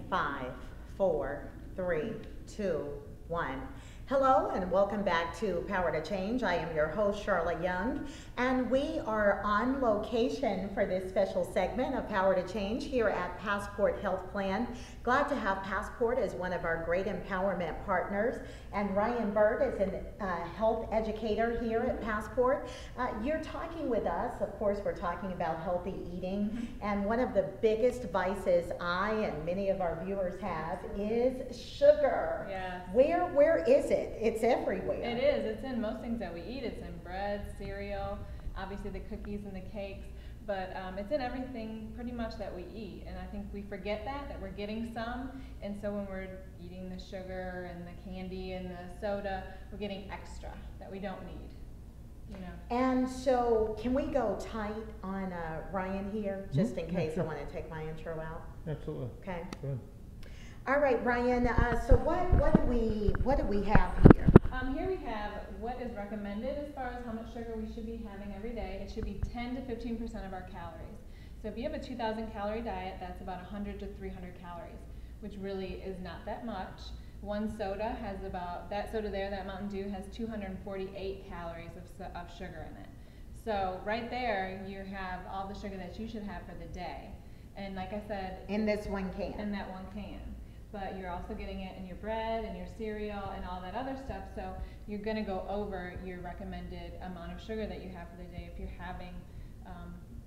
Five, four, three, two, one. Hello and welcome back to Power to Change. I am your host, Charlotte Young, and we are on location for this special segment of Power to Change here at Passport Health Plan. Glad to have Passport as one of our great empowerment partners, and Ryan Bird is a health educator here at Passport. You're talking with us, of course, we're talking about healthy eating, and one of the biggest vices I and many of our viewers have is sugar. Yes. Where is it? It's everywhere. It is. It's in most things that we eat. It's in bread, cereal, obviously the cookies and the cakes, but it's in everything pretty much that we eat. And I think we forget that we're getting some. And so when we're eating the sugar and the candy and the soda, we're getting extra that we don't need. You know. And so, can we go tight on Ryan here, just in case I want to take my intro out? Absolutely. Okay. Good. All right, Ryan. So what do we have here? Here we have what is recommended as far as how much sugar we should be having every day. It should be 10 to 15% of our calories. So if you have a 2,000 calorie diet, that's about 100 to 300 calories, which really is not that much. One soda has about, that soda there, that Mountain Dew, has 248 calories of sugar in it. So right there, you have all the sugar that you should have for the day. And like I said, In this one can. in that one can. But you're also getting it in your bread and your cereal and all that other stuff. So you're going to go over your recommended amount of sugar that you have for the day if you're having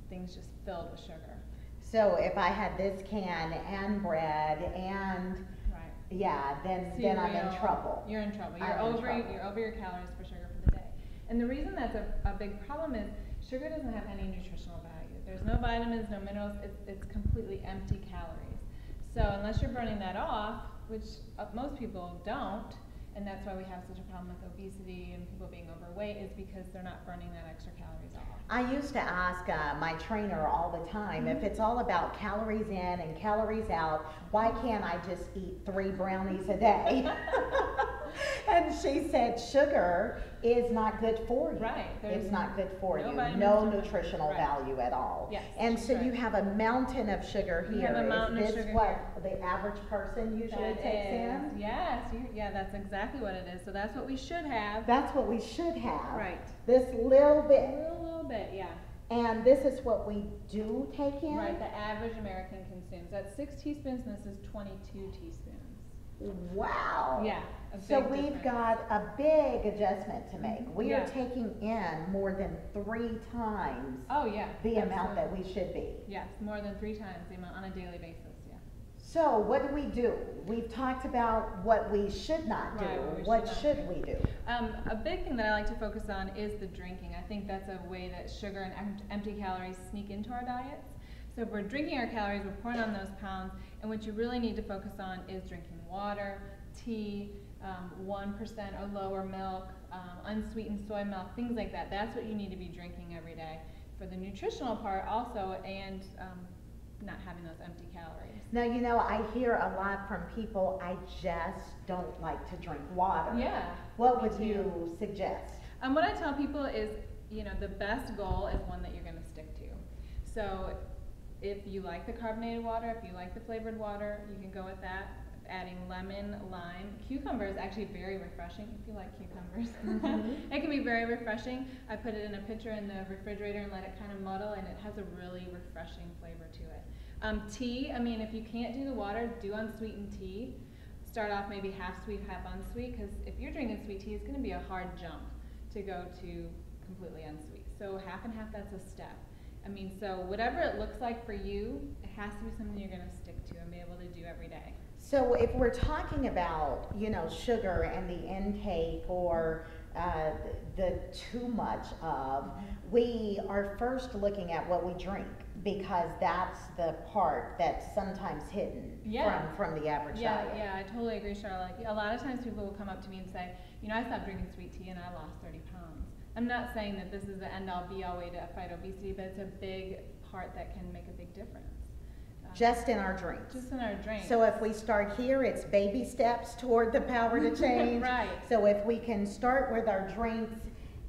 things just filled with sugar. So if I had this can and bread and Right. yeah, then I'm in Cereal, trouble. You're in trouble. I'm in trouble. You're over your calories for sugar for the day. And the reason that's a big problem is sugar doesn't have any nutritional value. There's no vitamins, no minerals. It's completely empty calories. So unless you're burning that off, which most people don't, and that's why we have such a problem with obesity and people being overweight, is because they're not burning that extra calories off. I used to ask my trainer all the time, if it's all about calories in and calories out, why can't I just eat 3 brownies a day? And she said sugar is not good for you. Right. It's not good for no you. vitamins, No no nutritional right. value at all. Yes, And so right. you have a mountain of sugar here. You have a mountain of Is this sugar what here. the average person usually That takes is, in? yes, yeah, that's exactly what it is. So that's what we should have. That's what we should have. Right. This little A bit. little bit, yeah. And this is what we do take in? Right, the average American consumes. That's 6 teaspoons, and this is 22 teaspoons. Wow. Yeah, a So big we've difference. got a big adjustment to make. We Yeah. are taking in more than 3 times Oh, yeah. the amount that absolutely. we should be. Yes, more than 3 times the amount on a daily basis, yeah. So what do? We've talked about what we should not do. Right, what we What should should not we do? A big thing that I like to focus on is the drinking. I think that's a way that sugar and empty calories sneak into our diets. So if we're drinking our calories, we're pouring on those pounds, and what you really need to focus on is drinking water, tea, 1% or lower milk, unsweetened soy milk, things like that. That's what you need to be drinking every day for the nutritional part also, and not having those empty calories. Now, I hear a lot from people, I just don't like to drink water. Yeah. What me would too. you suggest? What I tell people is, the best goal is one that you're going to stick to. So if you like the carbonated water, if you like the flavored water, you can go with that. Adding lemon, lime, cucumber is actually very refreshing if you like cucumbers. It can be very refreshing. I put it in a pitcher in the refrigerator and let it kind of muddle, and it has a really refreshing flavor to it. Tea, if you can't do the water, do unsweetened tea. Start off maybe half sweet, half unsweet, because if you're drinking sweet tea, it's going to be a hard jump to go to completely unsweet. So half and half, that's a step. So whatever it looks like for you, it has to be something you're going to stick to and be able to do every day. So if we're talking about, sugar and the intake or the too much of, we are first looking at what we drink because that's the part that's sometimes hidden Yeah. from the average diet. Yeah, I totally agree, Charlotte. A lot of times people will come up to me and say, I stopped drinking sweet tea and I lost 30 pounds. I'm not saying that this is the end-all be-all way to fight obesity, but it's a big part that can make a big difference. Just in our drinks. Just in our drink. So if we start here, it's baby steps toward the power to change. Right. So if we can start with our drinks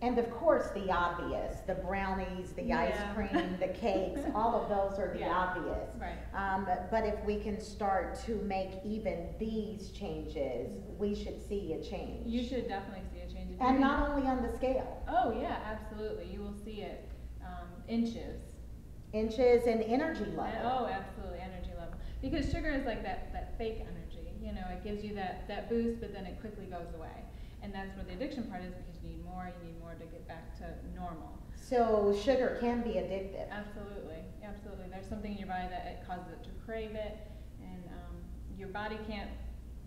And of course, the obvious, the brownies, the ice Yeah. cream, the cakes, all of those are the Yeah. obvious. Right. But if we can start to make even these changes, we should see a change. You should definitely see a change. If And you- not only on the scale, Oh yeah, absolutely. You will see it, inches. inches and energy And- level. oh, absolutely, energy level. Because sugar is like that fake energy. You know, it gives you that boost, but then it quickly goes away. And that's where the addiction part is, because you need more to get back to normal. So sugar can be addictive. Absolutely, absolutely. There's something in your body that it causes it to crave it, and your body can't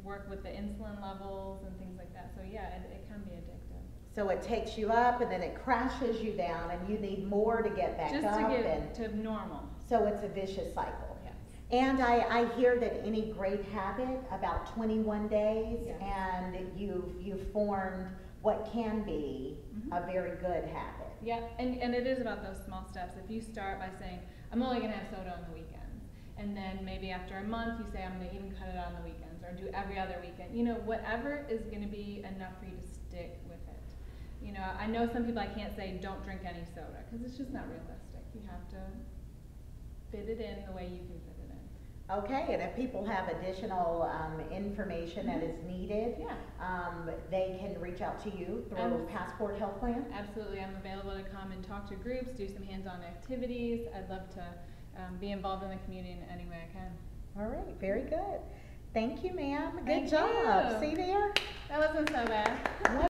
work with the insulin levels and things like that. So yeah, it can be addictive. So it takes you up and then it crashes you down and you need more to get back Just up. to get And to normal. so it's a vicious cycle. Yes. And I hear that any great habit, about 21 days, Yes. and you've formed what can be Mhm. a very good habit. Yeah, and it is about those small steps. If you start by saying, I'm only gonna have soda on the weekends, and then maybe after a month you say, I'm gonna even cut it out on the weekends, or do every other weekend. You know, whatever is gonna be enough for you to stick with it. You know, I know some people, I can't say don't drink any soda, because it's just not realistic. You have to fit it in the way you can fit it in. Okay, and if people have additional information that is needed, Yeah. they can reach out to you through Um, Passport Health Plan? Absolutely, I'm available to come and talk to groups, do some hands-on activities. I'd love to be involved in the community in any way I can. All right, very good. Thank you, ma'am. Good Thank job. you. See there? That wasn't so bad.